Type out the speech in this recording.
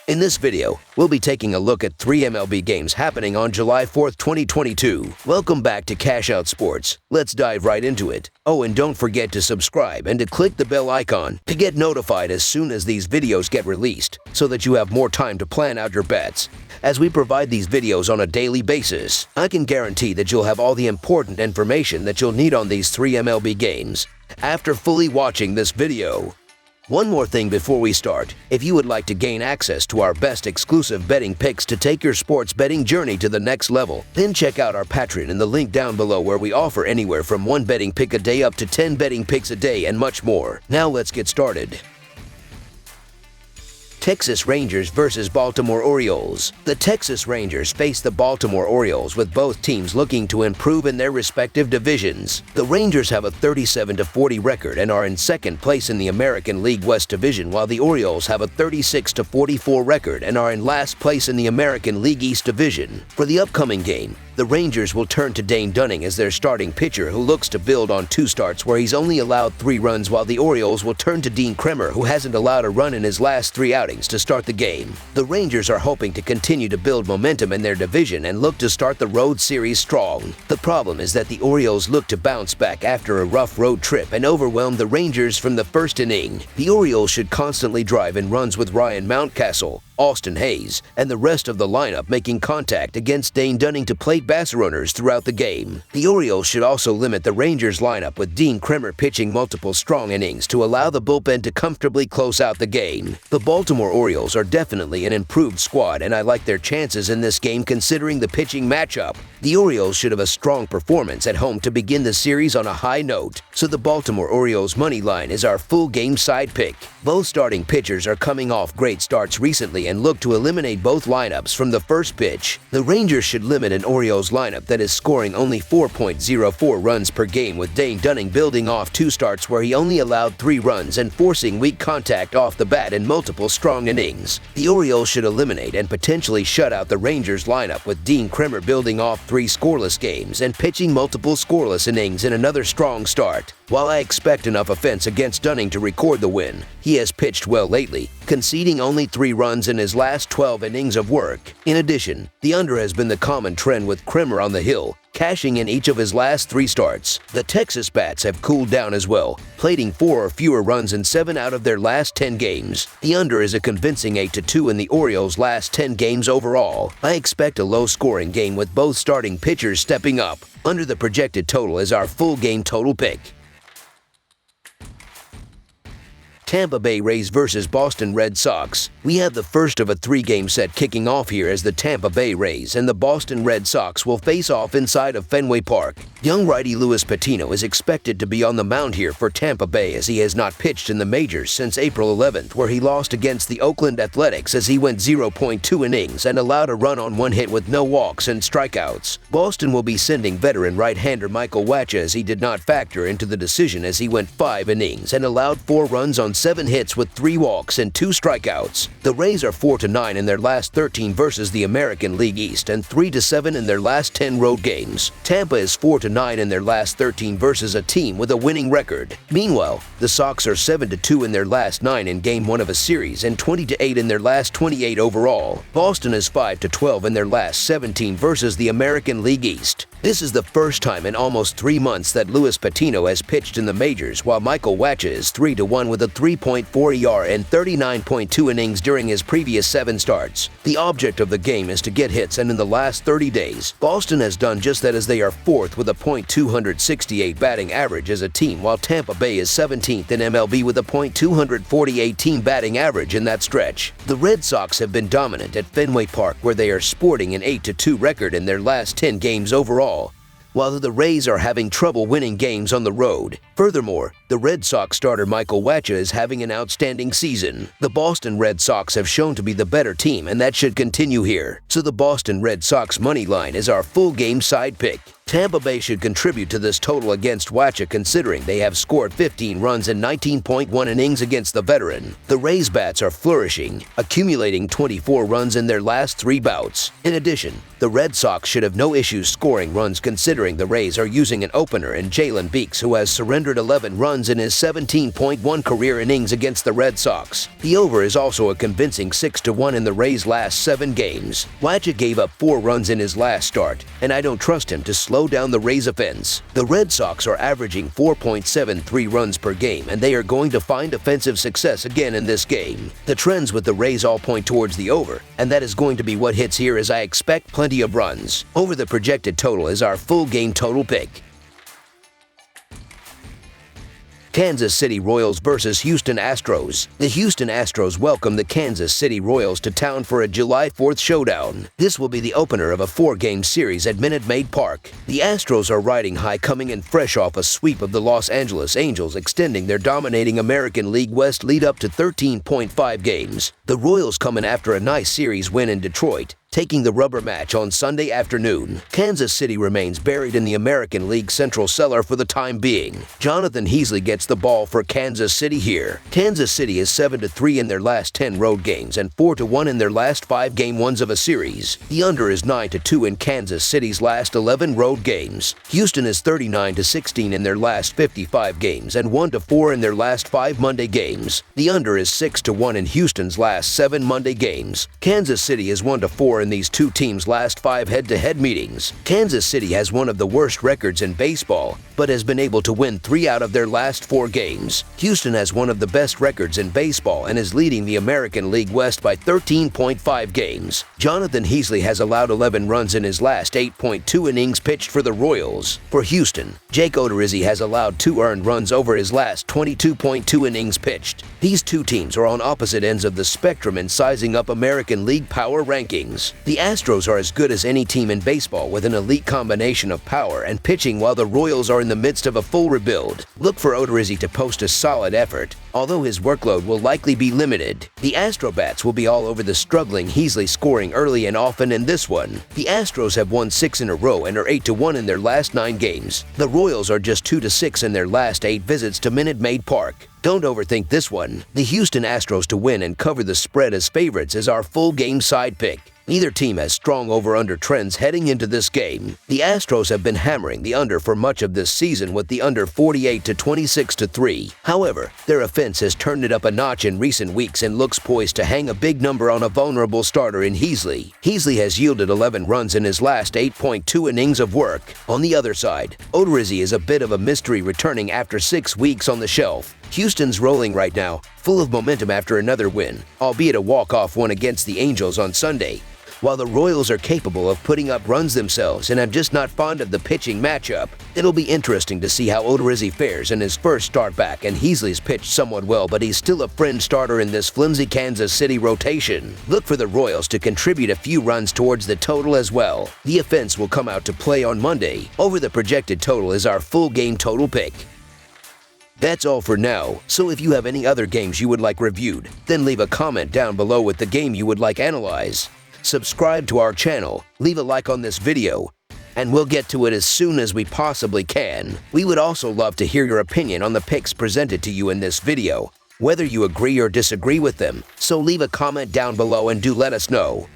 In this video, we'll be taking a look at 3 MLB games happening on July 4th, 2022. Welcome back to Cash Out Sports. Let's dive right into it. Oh, and don't forget to subscribe and to click the bell icon to get notified as soon as these videos get released, so that you have more time to plan out your bets. As we provide these videos on a daily basis, I can guarantee that you'll have all the important information that you'll need on these 3 MLB games after fully watching this video. One more thing before we start. If you would like to gain access to our best exclusive betting picks to take your sports betting journey to the next level, then check out our Patreon in the link down below, where we offer anywhere from 1 betting pick a day up to 10 betting picks a day and much more. Now let's get started. Texas Rangers versus Baltimore Orioles. The Texas Rangers face the Baltimore Orioles, with both teams looking to improve in their respective divisions. The Rangers have a 37-40 record and are in second place in the American League West Division, while the Orioles have a 36-44 record and are in last place in the American League East Division. For the upcoming game, the Rangers will turn to Dane Dunning as their starting pitcher, who looks to build on 2 starts where he's only allowed 3 runs, while the Orioles will turn to Dean Kremer, who hasn't allowed a run in his last 3 outings, to start the game. The Rangers are hoping to continue to build momentum in their division and look to start the road series strong. The problem is that the Orioles look to bounce back after a rough road trip and overwhelm the Rangers from the first inning. The Orioles should constantly drive in runs, with Ryan Mountcastle, Austin Hayes, and the rest of the lineup making contact against Dane Dunning to plate base runners throughout the game. The Orioles should also limit the Rangers lineup, with Dean Kremer pitching multiple strong innings to allow the bullpen to comfortably close out the game. The Baltimore Orioles are definitely an improved squad, and I like their chances in this game considering the pitching matchup. The Orioles should have a strong performance at home to begin the series on a high note, so the Baltimore Orioles money line is our full game side pick. Both starting pitchers are coming off great starts recently and look to eliminate both lineups from the first pitch. The Rangers should limit an Orioles lineup that is scoring only 4.04 runs per game, with Dane Dunning building off 2 starts where he only allowed 3 runs and forcing weak contact off the bat in multiple strong innings. The Orioles should eliminate and potentially shut out the Rangers lineup, with Dean Kremer building off 3 scoreless games and pitching multiple scoreless innings in another strong start. While I expect enough offense against Dunning to record the win, he has pitched well lately, conceding only 3 runs in his last 12 innings of work. In addition, the under has been the common trend, with Kremer on the hill, cashing in each of his last 3 starts. The Texas bats have cooled down as well, plating 4 or fewer runs in 7 out of their last 10 games. The under is a convincing 8-2 in the Orioles' last 10 games overall. I expect a low-scoring game, with both starting pitchers stepping up. Under the projected total is our full game total pick. Tampa Bay Rays versus Boston Red Sox. We have the first of a 3-game set kicking off here, as the Tampa Bay Rays and the Boston Red Sox will face off inside of Fenway Park. Young righty Luis Patino is expected to be on the mound here for Tampa Bay, as he has not pitched in the majors since April 11th, where he lost against the Oakland Athletics as he went 0.2 innings and allowed a run on 1 hit with no walks and strikeouts. Boston will be sending veteran right-hander Michael Wacha, as he did not factor into the decision, as he went 5 innings and allowed 4 runs on 7 hits with 3 walks and 2 strikeouts. The Rays are 4-9 in their last 13 versus the American League East and 3-7 in their last 10 road games. Tampa is 4-9 in their last 13 versus a team with a winning record. Meanwhile, the Sox are 7-2 in their last 9 in Game 1 of a series and 20-8 in their last 28 overall. Boston is 5-12 in their last 17 versus the American League East. This is the first time in almost 3 months that Luis Patino has pitched in the majors, while Michael Wacha is 3-1 with a 3.4 ER and 39.2 innings during his previous 7 starts. The object of the game is to get hits, and in the last 30 days, Boston has done just that, as they are 4th with a .268 batting average as a team, while Tampa Bay is 17th in MLB with a .248 team batting average in that stretch. The Red Sox have been dominant at Fenway Park, where they are sporting an 8-2 record in their last 10 games overall, while the Rays are having trouble winning games on the road. Furthermore, the Red Sox starter Michael Wacha is having an outstanding season. The Boston Red Sox have shown to be the better team, and that should continue here, so the Boston Red Sox money line is our full game side pick. Tampa Bay should contribute to this total against Watcha considering they have scored 15 runs in 19.1 innings against the veteran. The Rays bats are flourishing, accumulating 24 runs in their last 3 bouts. In addition, the Red Sox should have no issues scoring runs considering the Rays are using an opener in Jalen Beeks who has surrendered 11 runs in his 17.1 career innings against the Red Sox. The over is also a convincing 6-1 in the Rays' last 7 games. Watcha gave up 4 runs in his last start, and I don't trust him to slow down the Rays' offense. The Red Sox are averaging 4.73 runs per game, and they are going to find offensive success again in this game. The trends with the Rays all point towards the over, and that is going to be what hits here as I expect plenty of runs. Over the projected total is our full game total pick. Kansas City Royals versus Houston Astros. The Houston Astros welcome the Kansas City Royals to town for a July 4th showdown. This will be the opener of a 4-game series at Minute Maid Park. The Astros are riding high, coming in fresh off a sweep of the Los Angeles Angels, extending their dominating American League West lead up to 13.5 games. The Royals come in after a nice series win in Detroit, taking the rubber match on Sunday afternoon. Kansas City remains buried in the American League Central cellar for the time being. Jonathan Heasley gets the ball for Kansas City here. Kansas City is 7-3 in their last 10 road games and 4-1 in their last 5 game ones of a series. The under is 9-2 in Kansas City's last 11 road games. Houston is 39-16 in their last 55 games and 1-4 in their last 5 Monday games. The under is 6-1 in Houston's last 7 Monday games. Kansas City is 1-4 in these two teams' last 5 head-to-head meetings. Kansas City has one of the worst records in baseball, but has been able to win 3 out of their last 4 games. Houston has one of the best records in baseball and is leading the American League West by 13.5 games. Jonathan Heasley has allowed 11 runs in his last 8.2 innings pitched for the Royals. For Houston, Jake Odorizzi has allowed 2 earned runs over his last 22.2 innings pitched. These two teams are on opposite ends of the spectrum in sizing up American League power rankings. The Astros are as good as any team in baseball with an elite combination of power and pitching, while the Royals are in the midst of a full rebuild. Look for Odorizzi to post a solid effort, although his workload will likely be limited. The Astrobats will be all over the struggling Heasley, scoring early and often in this one. The Astros have won 6 in a row and are 8-1 in their last 9 games. The Royals are just 2-6 in their last 8 visits to Minute Maid Park. Don't overthink this one. The Houston Astros to win and cover the spread as favorites is our full game side pick. Neither team has strong over-under trends heading into this game. The Astros have been hammering the under for much of this season with the under 48 to 26-3. However, their offense has turned it up a notch in recent weeks and looks poised to hang a big number on a vulnerable starter in Heasley. Heasley has yielded 11 runs in his last 8.2 innings of work. On the other side, Odorizzi is a bit of a mystery, returning after 6 weeks on the shelf. Houston's rolling right now, full of momentum after another win, albeit a walk-off one against the Angels on Sunday. While the Royals are capable of putting up runs themselves and I'm just not fond of the pitching matchup, it'll be interesting to see how Odorizzi fares in his first start back, and Heasley's pitched somewhat well, but he's still a fringe starter in this flimsy Kansas City rotation. Look for the Royals to contribute a few runs towards the total as well. The offense will come out to play on Monday. Over the projected total is our full game total pick. That's all for now, so if you have any other games you would like reviewed, then leave a comment down below with the game you would like analyzed. Subscribe to our channel, leave a like on this video, and we'll get to it as soon as we possibly can. We would also love to hear your opinion on the picks presented to you in this video, whether you agree or disagree with them, so leave a comment down below and do let us know.